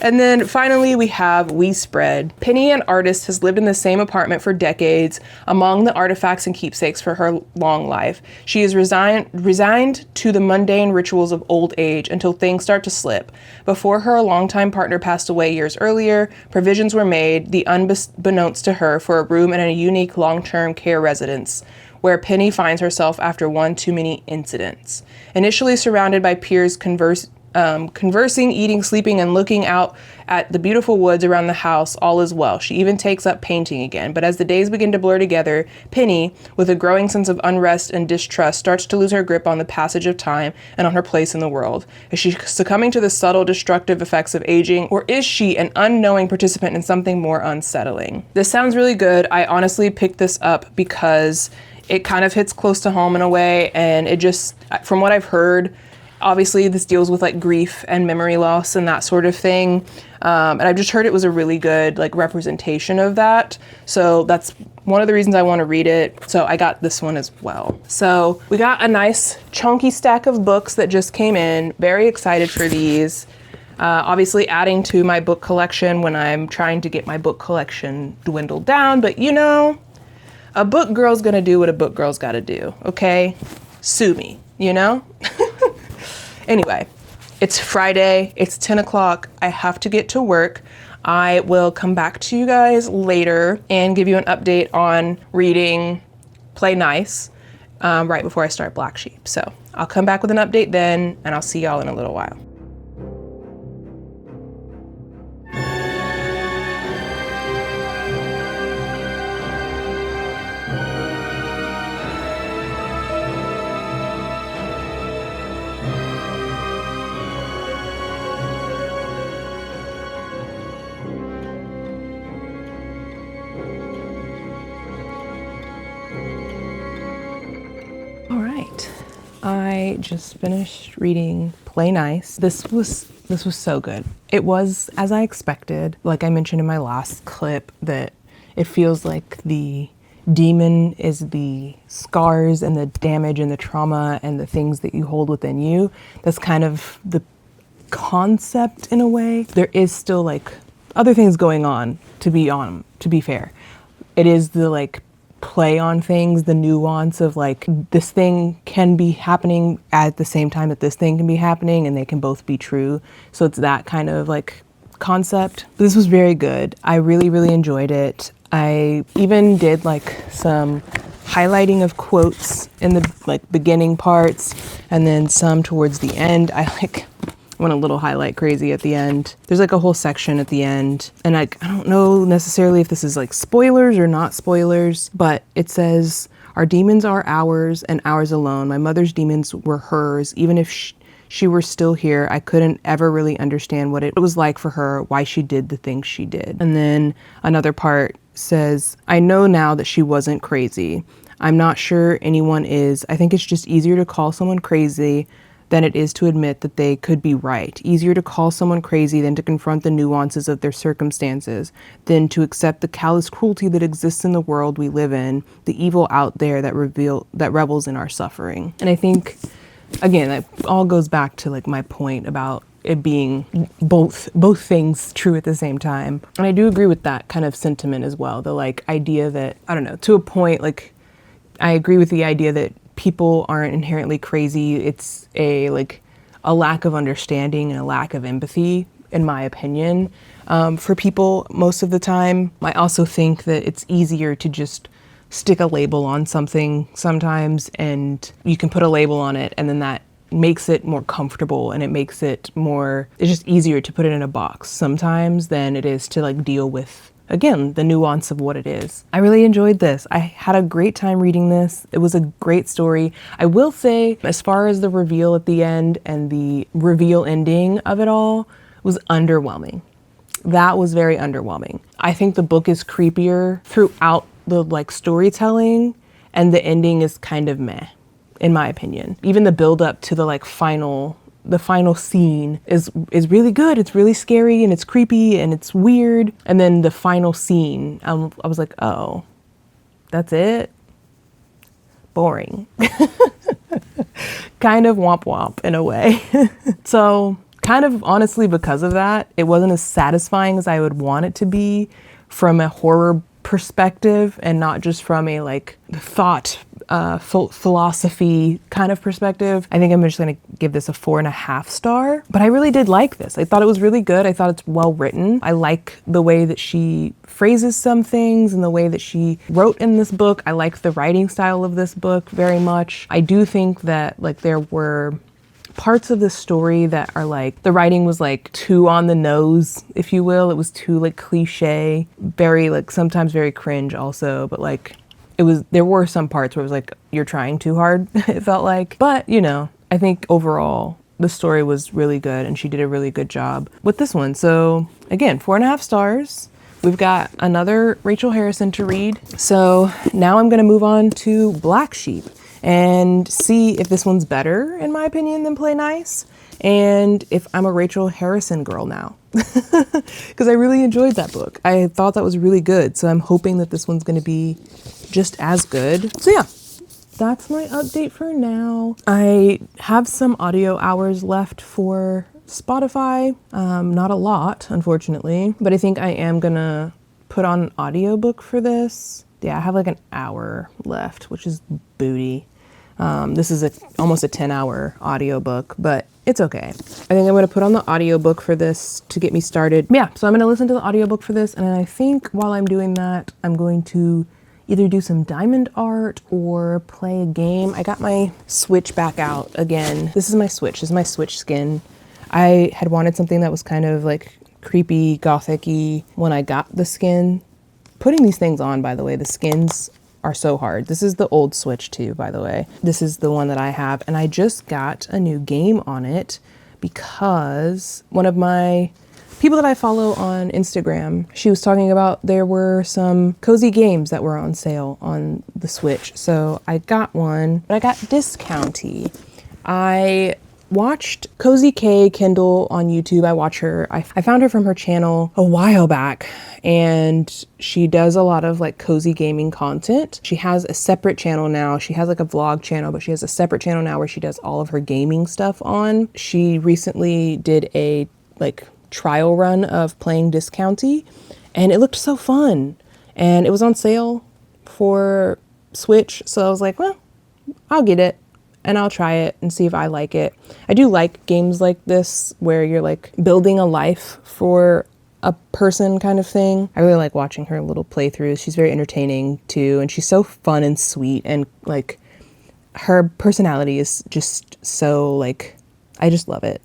And then finally we have We Spread. Penny, an artist, has lived in the same apartment for decades among the artifacts and keepsakes for her long life. She is resigned to the mundane rituals of old age until things start to slip. Before her longtime partner passed away years earlier, provisions were made, the unbeknownst to her, for a room in a unique long-term care residence, where Penny finds herself after one too many incidents. Initially surrounded by peers conversing, eating, sleeping, and looking out at the beautiful woods around the house, all is well. She even takes up painting again. But as the days begin to blur together, Penny, with a growing sense of unrest and distrust, starts to lose her grip on the passage of time and on her place in the world. Is she succumbing to the subtle, destructive effects of aging, or is she an unknowing participant in something more unsettling? This sounds really good. I honestly picked this up because it kind of hits close to home in a way, and it just, from what I've heard, obviously this deals with like grief and memory loss and that sort of thing. And I've just heard it was a really good like representation of that. So that's one of the reasons I want to read it. So I got this one as well. So we got a nice chunky stack of books that just came in. Very excited for these. Obviously adding to my book collection when I'm trying to get my book collection dwindled down. But you know, a book girl's gonna do what a book girl's gotta do, okay? Sue me, you know? Anyway, it's Friday, it's 10 o'clock, I have to get to work. I will come back to you guys later and give you an update on reading Play Nice right before I start Black Sheep. So I'll come back with an update then, and I'll see y'all in a little while. All right, I just finished reading Play Nice. This was so good. It was as I expected. Like I mentioned in my last clip, that it feels like the demon is the scars and the damage and the trauma and the things that you hold within you. That's kind of the concept in a way. There is still like other things going on, to be fair. It is the like play on things, the nuance of like this thing can be happening at the same time that this thing can be happening, and they can both be true. So it's that kind of like concept. This was very good. I really enjoyed it. I even did like some highlighting of quotes in the like beginning parts, and then some towards the end. I went a little highlight crazy at the end. There's like a whole section at the end, and I don't know necessarily if this is like spoilers or not spoilers, but it says, "Our demons are ours and ours alone. My mother's demons were hers. Even if she were still here, I couldn't ever really understand what it was like for her, why she did the things she did." And then another part says, "I know now that she wasn't crazy. I'm not sure anyone is. I think it's just easier to call someone crazy than it is to admit that they could be right. Easier to call someone crazy than to confront the nuances of their circumstances, than to accept the callous cruelty that exists in the world we live in, the evil out there that revels in our suffering." And I think, again, that all goes back to like my point about it being both things true at the same time. And I do agree with that kind of sentiment as well. The like idea that, I don't know, to a point, like I agree with the idea that people aren't inherently crazy. It's a lack of understanding and a lack of empathy, in my opinion, for people most of the time. I also think that it's easier to just stick a label on something sometimes, and you can put a label on it, and then that makes it more comfortable, and it's just easier to put it in a box sometimes than it is to like deal with, again, the nuance of what it is. I really enjoyed this. I had a great time reading this. It was a great story. I will say, as far as the reveal at the end and the reveal ending of it all, was underwhelming. That was very underwhelming. I think the book is creepier throughout the like storytelling, and the ending is kind of meh, in my opinion. Even the build up to the like final scene is really good. It's really scary and it's creepy and it's weird. And then the final scene, I was like, oh, that's it? Boring. Kind of womp womp in a way. So kind of honestly, because of that, it wasn't as satisfying as I would want it to be from a horror perspective, and not just from a like thought philosophy kind of perspective. I think I'm just gonna give this a 4.5 star, but I really did like this. I thought it was really good. I thought it's well written. I like the way that she phrases some things and the way that she wrote in this book. I like the writing style of this book very much. I do think that like there were parts of the story that are like, the writing was like too on the nose, if you will. It was too like cliche, very like sometimes very cringe also, but like there were some parts where it was like, you're trying too hard, it felt like. But, you know, I think overall the story was really good and she did a really good job with this one. So again, 4.5 stars. We've got another Rachel Harrison to read. So now I'm gonna move on to Black Sheep and see if this one's better, in my opinion, than Play Nice, and if I'm a Rachel Harrison girl now. Because I really enjoyed that book. I thought that was really good, so I'm hoping that this one's gonna be just as good. So yeah, that's my update for now. I have some audio hours left for Spotify. Not a lot, unfortunately, but I think I am gonna put on an audiobook for this. Yeah, I have like an hour left, which is booty. This is almost a 10-hour audiobook, but it's okay. I think I'm gonna put on the audiobook for this to get me started. Yeah, so I'm gonna listen to the audiobook for this, and I think while I'm doing that, I'm going to either do some diamond art or play a game. I got my Switch back out again. This is my Switch. This is my Switch skin. I had wanted something that was kind of like creepy, gothic-y when I got the skin. Putting these things on, by the way, the skins are so hard. This is the old Switch too, by the way. This is the one that I have, and I just got a new game on it because one of my people that I follow on Instagram, she was talking about there were some cozy games that were on sale on the Switch. So I got one, but I got discounty. I watched Cozy K Kindle on YouTube. I watch her. I found her from her channel a while back, and she does a lot of like cozy gaming content. She has a separate channel now. She has like a vlog channel, but she has a separate channel now where she does all of her gaming stuff on. She recently did a like trial run of playing discounty, and it looked so fun, and it was on sale for Switch. So I was like, well, I'll get it and I'll try it and see if I like it. I do like games like this where you're like building a life for a person kind of thing. I really like watching her little playthroughs. She's very entertaining too, and she's so fun and sweet, and like her personality is just so like, I just love it.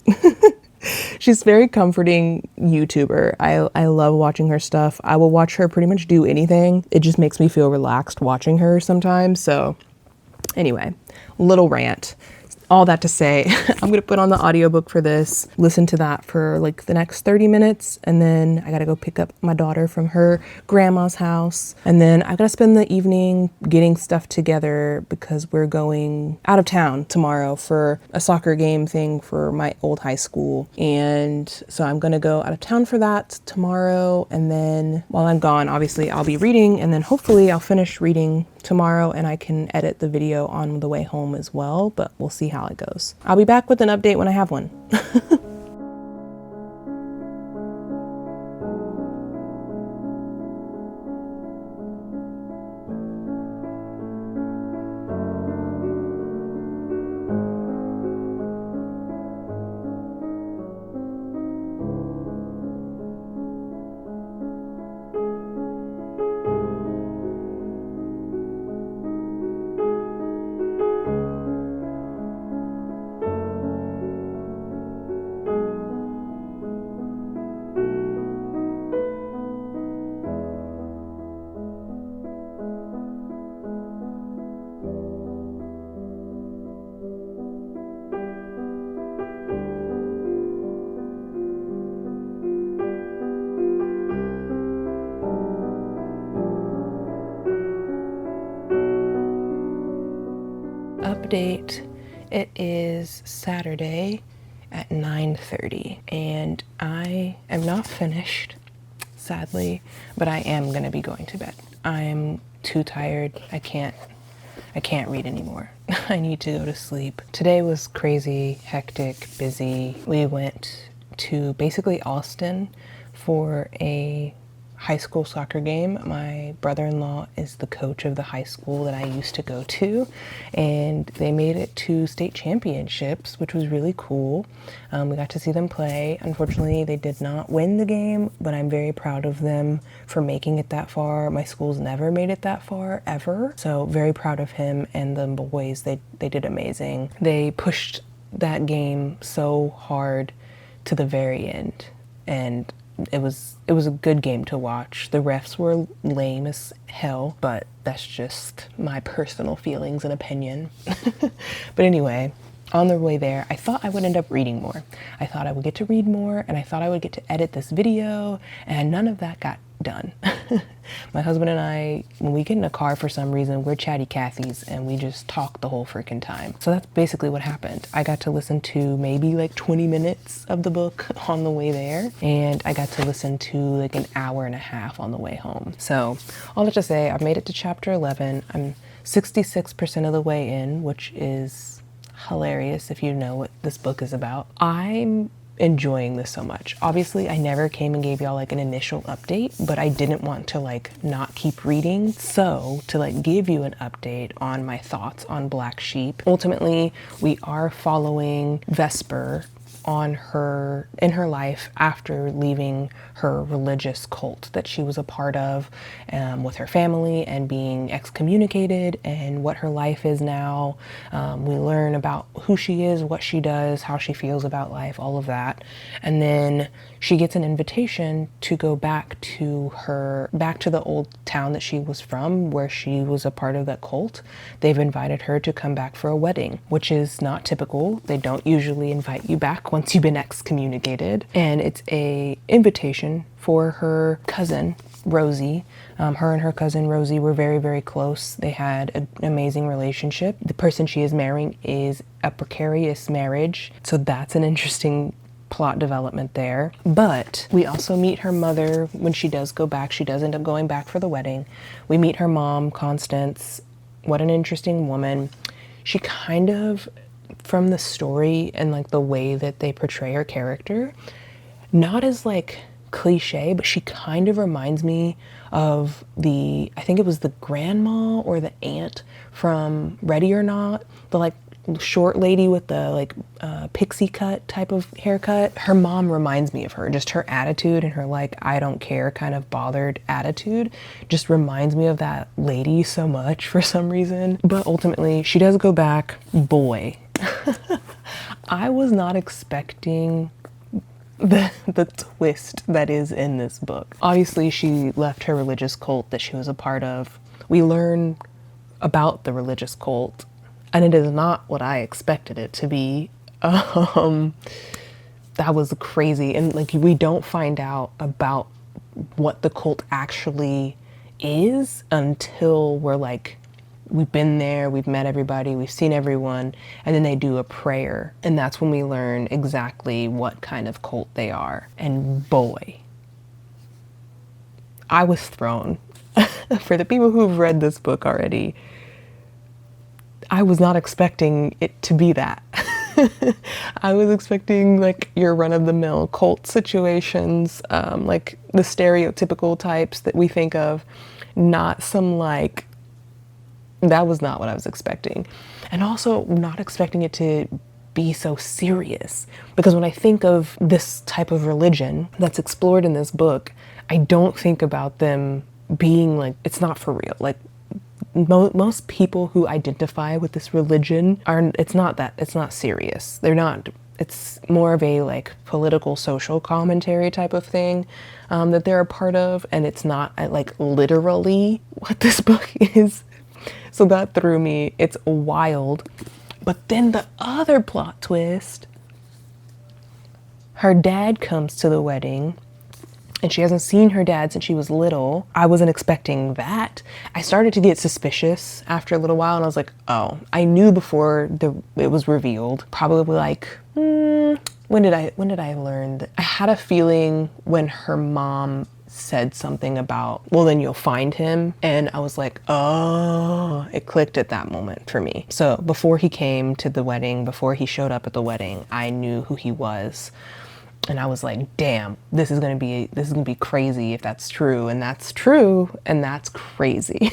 She's very comforting YouTuber. I love watching her stuff. I will watch her pretty much do anything. It just makes me feel relaxed watching her sometimes. So anyway, little rant. All that to say, I'm gonna put on the audiobook for this, listen to that for like the next 30 minutes, and then I gotta go pick up my daughter from her grandma's house. And then I gotta spend the evening getting stuff together because we're going out of town tomorrow for a soccer game thing for my old high school. And so I'm gonna go out of town for that tomorrow. And then while I'm gone, obviously I'll be reading, and then hopefully I'll finish reading tomorrow and I can edit the video on the way home as well, but we'll see how it goes. I'll be back with an update when I have one. Update. It is Saturday at 9:30 and I am not finished, sadly, but I am gonna be going to bed. I'm too tired. I can't read anymore. I need to go to sleep. Today was crazy, hectic, busy. We went to basically Austin for a high school soccer game. My brother-in-law is the coach of the high school that I used to go to, and they made it to state championships, which was really cool. We got to see them play. Unfortunately, they did not win the game, but I'm very proud of them for making it that far. My school's never made it that far, ever. So very proud of him and the boys. They did amazing. They pushed that game so hard to the very end, and it was a good game to watch. The refs were lame as hell, but that's just my personal feelings and opinion. But anyway, on the way there, I thought I would end up reading more. I thought I would get to read more, and I thought I would get to edit this video, and none of that got done. My husband and I, when we get in a car for some reason, we're chatty Cathy's and we just talk the whole freaking time. So that's basically what happened. I got to listen to maybe like 20 minutes of the book on the way there, and I got to listen to like an hour and a half on the way home. So all that to say, I've made it to chapter 11. I'm 66% of the way in, which is hilarious if you know what this book is about. I'm enjoying this so much. Obviously, I never came and gave y'all like an initial update, but I didn't want to like not keep reading. So to like give you an update on my thoughts on Black Sheep, ultimately we are following Vesper on in her life after leaving her religious cult that she was a part of, with her family and being excommunicated, and what her life is now. We learn about who she is, what she does, how she feels about life, all of that. And then she gets an invitation to go back to the old town that she was from, where she was a part of that cult. They've invited her to come back for a wedding, which is not typical. They don't usually invite you back once you've been excommunicated. And it's a invitation for her cousin, Rosie. Her and her cousin Rosie were very, very close. They had an amazing relationship. The person she is marrying is a precarious marriage, so that's an interesting plot development there. But we also meet her mother when she does go back. She does end up going back for the wedding. We meet her mom, Constance. What an interesting woman. She kind of, from the story and like the way that they portray her character, not as like cliche, but she kind of reminds me of I think it was the grandma or the aunt from Ready or Not, the like short lady with the like pixie cut type of haircut. Her mom reminds me of her. Just her attitude and her like I don't care kind of bothered attitude just reminds me of that lady so much for some reason. But ultimately she does go back. Boy, I was not expecting the twist that is in this book. Obviously she left her religious cult that she was a part of. We learn about the religious cult, and it is not what I expected it to be. That was crazy. And like, we don't find out about what the cult actually is until we're like, we've been there, we've met everybody, we've seen everyone, and then they do a prayer. And that's when we learn exactly what kind of cult they are. And boy, I was thrown. For the people who've read this book already, I was not expecting it to be that. I was expecting like your run-of-the-mill cult situations, like the stereotypical types that we think of, not some like, that was not what I was expecting. And also not expecting it to be so serious, because when I think of this type of religion that's explored in this book, I don't think about them being like, it's not for real. Like most people who identify with this religion it's not serious. They're not, it's more of a like political social commentary type of thing that they're a part of, and it's not like literally what this book is. So that threw me. It's wild. But then the other plot twist, her dad comes to the wedding, and she hasn't seen her dad since she was little. I wasn't expecting that. I started to get suspicious after a little while, and I was like, oh, I knew before it was revealed. Probably like, when did I learn that? I had a feeling when her mom said something about, well, then you'll find him. And I was like, oh, it clicked at that moment for me. So before he came to the wedding, before he showed up at the wedding, I knew who he was. And I was like, damn, this is gonna be crazy if that's true. And that's true, and that's crazy.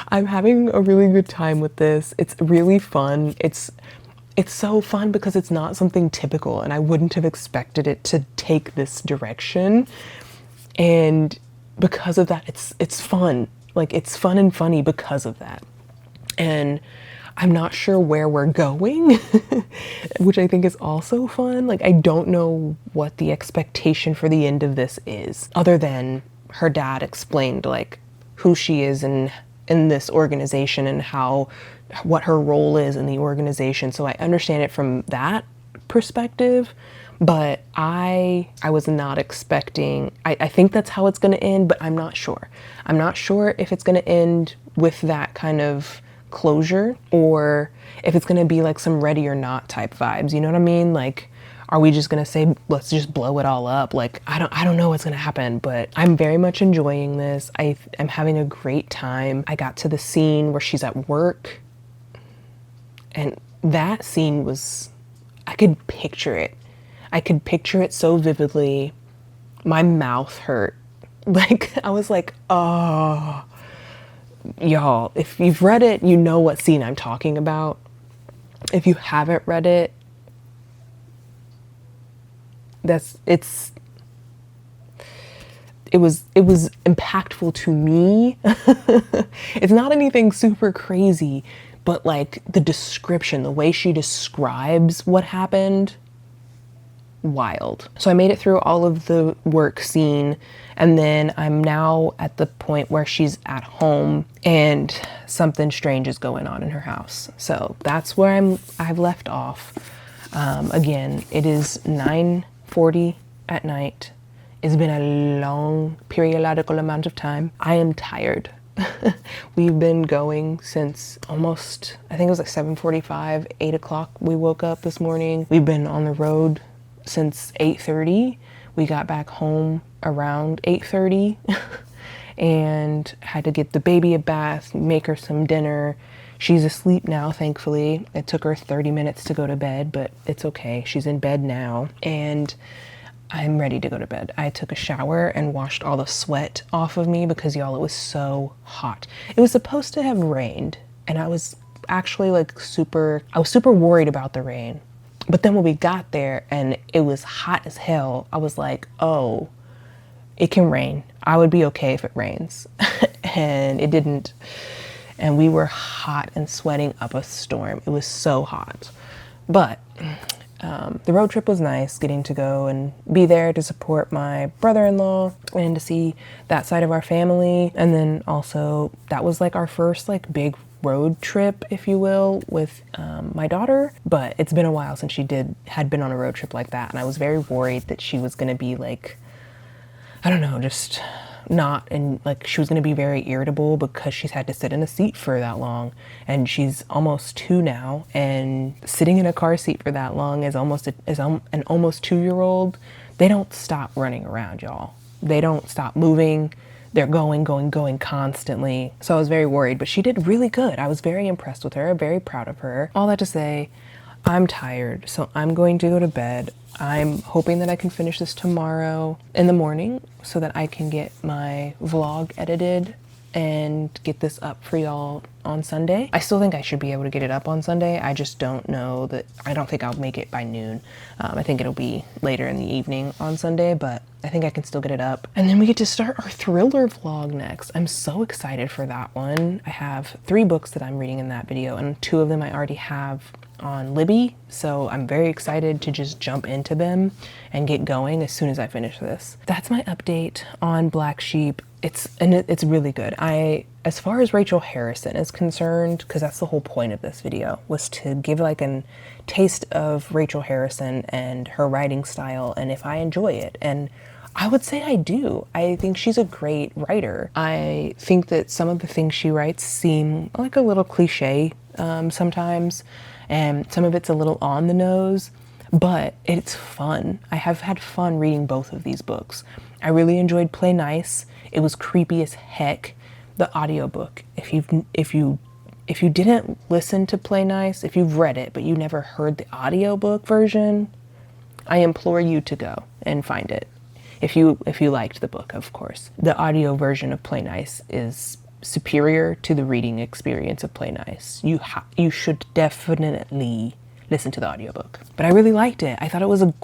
I'm having a really good time with this. It's really fun. It's so fun because it's not something typical, and I wouldn't have expected it to take this direction. And because of that, it's fun. Like, it's fun and funny because of that. And I'm not sure where we're going, which I think is also fun. Like, I don't know what the expectation for the end of this is, other than her dad explained like who she is in this organization and what her role is in the organization. So I understand it from that perspective, but I was not expecting, I think that's how it's gonna end, but I'm not sure. I'm not sure if it's gonna end with that kind of closure, or if it's gonna be like some Ready or Not type vibes, you know what I mean? Like, are we just gonna say, let's just blow it all up? Like, I don't know what's gonna happen, but I'm very much enjoying this. I'm having a great time. I got to the scene where she's at work, and that scene was, I could picture it. I could picture it so vividly. My mouth hurt. Like, I was like, oh, y'all, if you've read it, you know what scene I'm talking about. If you haven't read it, it was impactful to me. It's not anything super crazy, but like the description, the way she describes what happened, wild. So I made it through all of the work scene, and then I'm now at the point where she's at home and something strange is going on in her house. So that's where I've left off. Again, it is 9:40 at night. It's been a long periodical amount of time. I am tired. We've been going since almost, I think it was like 7:45, 8 o'clock we woke up this morning. We've been on the road since 8:30. We got back home around 8:30 and had to get the baby a bath, make her some dinner. She's asleep now, thankfully. It took her 30 minutes to go to bed, but it's okay. She's in bed now, and I'm ready to go to bed. I took a shower and washed all the sweat off of me because, y'all, it was so hot. It was supposed to have rained, and I was actually like I was super worried about the rain. But then when we got there and it was hot as hell, I was like, oh, it can rain. I would be okay if it rains. And it didn't. And we were hot and sweating up a storm. It was so hot. But the road trip was nice, getting to go and be there to support my brother-in-law and to see that side of our family. And then also that was like our first like big road trip, if you will, with my daughter. But it's been a while since she had been on a road trip like that, and I was very worried that she was gonna be like, I don't know, just not, and like she was gonna be very irritable because she's had to sit in a seat for that long, and she's almost 2 now, and sitting in a car seat for that long is an almost 2-year-old. They don't stop running around, y'all. They don't stop moving. They're going constantly. So I was very worried, but she did really good. I was very impressed with her, very proud of her. All that to say, I'm tired, so I'm going to go to bed. I'm hoping that I can finish this tomorrow in the morning so that I can get my vlog edited and get this up for y'all on Sunday. I still think I should be able to get it up on Sunday. I just don't know that, I don't think I'll make it by noon. I think it'll be later in the evening on Sunday, but I think I can still get it up. And then we get to start our thriller vlog next. I'm so excited for that one. I have 3 books that I'm reading in that video, and 2 of them I already have on Libby, so I'm very excited to just jump into them and get going as soon as I finish this. That's my update on Black Sheep. It's really good. As far as Rachel Harrison is concerned, because that's the whole point of this video, was to give like a taste of Rachel Harrison and her writing style, and if I enjoy it. And I would say I do. I think she's a great writer. I think that some of the things she writes seem like a little cliche sometimes, and some of it's a little on the nose, but it's fun. I have had fun reading both of these books. I really enjoyed Play Nice. It was creepy as heck. The audiobook, if you didn't listen to Play Nice, if you've read it but you never heard the audiobook version, I implore you to go and find it. If you liked the book, of course. The audio version of Play Nice is superior to the reading experience of Play Nice. You should definitely listen to the audiobook. But I really liked it. I thought it was a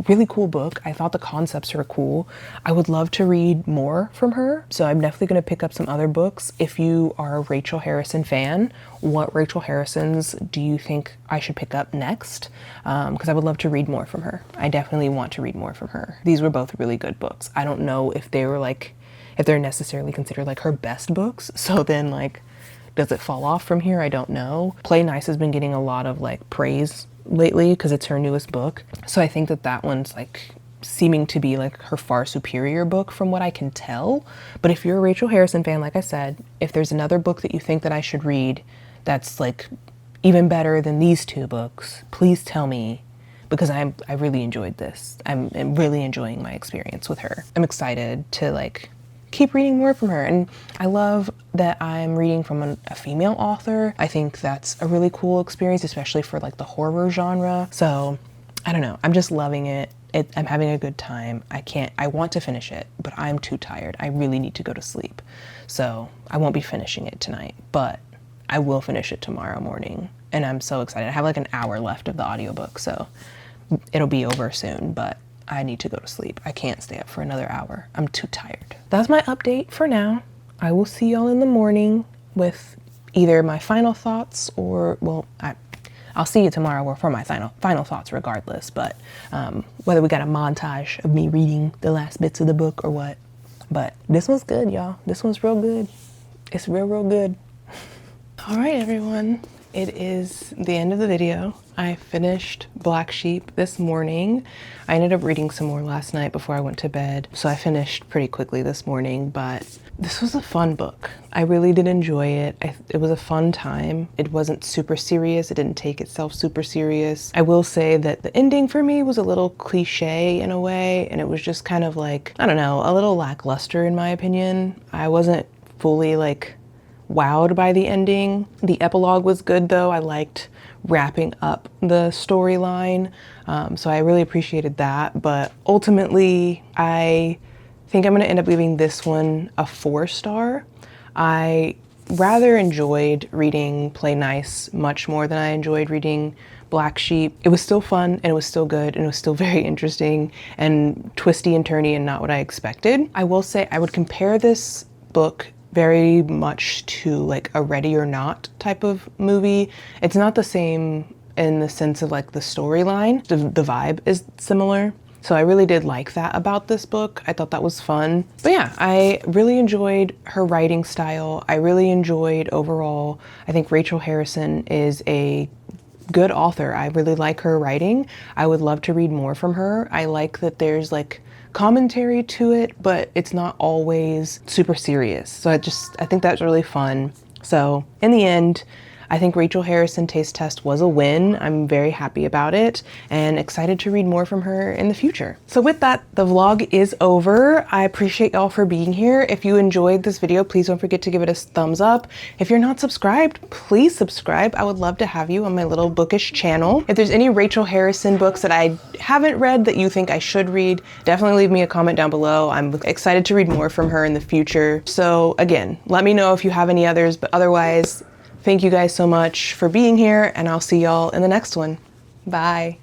really cool book. I thought the concepts were cool. I would love to read more from her, so I'm definitely going to pick up some other books. If you are a Rachel Harrison fan, what Rachel Harrison's do you think I should pick up next? Because I would love to read more from her. I definitely want to read more from her. These were both really good books. I don't know if they're necessarily considered like her best books, so then like, does it fall off from here? I don't know. Play Nice has been getting a lot of like praise lately because it's her newest book. So I think that one's like seeming to be like her far superior book from what I can tell. But if you're a Rachel Harrison fan, like I said, if there's another book that you think that I should read that's like even better than these 2 books, please tell me, because I really enjoyed this. I'm really enjoying my experience with her. I'm excited to like keep reading more from her, and I love that I'm reading from a female author. I think that's a really cool experience, especially for like the horror genre. So I don't know, I'm just loving it. I'm having a good time. I want to finish it, but I'm too tired. I really need to go to sleep. So I won't be finishing it tonight, but I will finish it tomorrow morning. And I'm so excited. I have like an hour left of the audiobook, so it'll be over soon, but I need to go to sleep. I can't stay up for another hour. I'm too tired. That's my update for now. I will see y'all in the morning with either my final thoughts or, well, I'll see you tomorrow for my final thoughts regardless, but whether we got a montage of me reading the last bits of the book or what. But this one's good, y'all. This one's real good. It's real good. All right, everyone. It is the end of the video. I finished Black Sheep this morning. I ended up reading some more last night before I went to bed, so I finished pretty quickly this morning, but this was a fun book. I really did enjoy it. It was a fun time. It wasn't super serious. It didn't take itself super serious. I will say that the ending for me was a little cliche in a way, and it was just kind of like, I don't know, a little lackluster in my opinion. I wasn't fully like wowed by the ending. The epilogue was good though. I liked wrapping up the storyline, so I really appreciated that. But ultimately, I think I'm gonna end up giving this one a 4-star. I rather enjoyed reading Play Nice much more than I enjoyed reading Black Sheep. It was still fun and it was still good and it was still very interesting and twisty and turny and not what I expected. I will say I would compare this book very much to like a Ready or Not type of movie. It's not the same in the sense of like the storyline. The vibe is similar. So I really did like that about this book. I thought that was fun. But yeah, I really enjoyed her writing style. I really enjoyed overall. I think Rachel Harrison is a good author. I really like her writing. I would love to read more from her. I like that there's like commentary to it, but it's not always super serious. So I think that's really fun. So in the end, I think Rachel Harrison Taste Test was a win. I'm very happy about it and excited to read more from her in the future. So with that, the vlog is over. I appreciate y'all for being here. If you enjoyed this video, please don't forget to give it a thumbs up. If you're not subscribed, please subscribe. I would love to have you on my little bookish channel. If there's any Rachel Harrison books that I haven't read that you think I should read, definitely leave me a comment down below. I'm excited to read more from her in the future. So again, let me know if you have any others, but otherwise, thank you guys so much for being here, and I'll see y'all in the next one. Bye.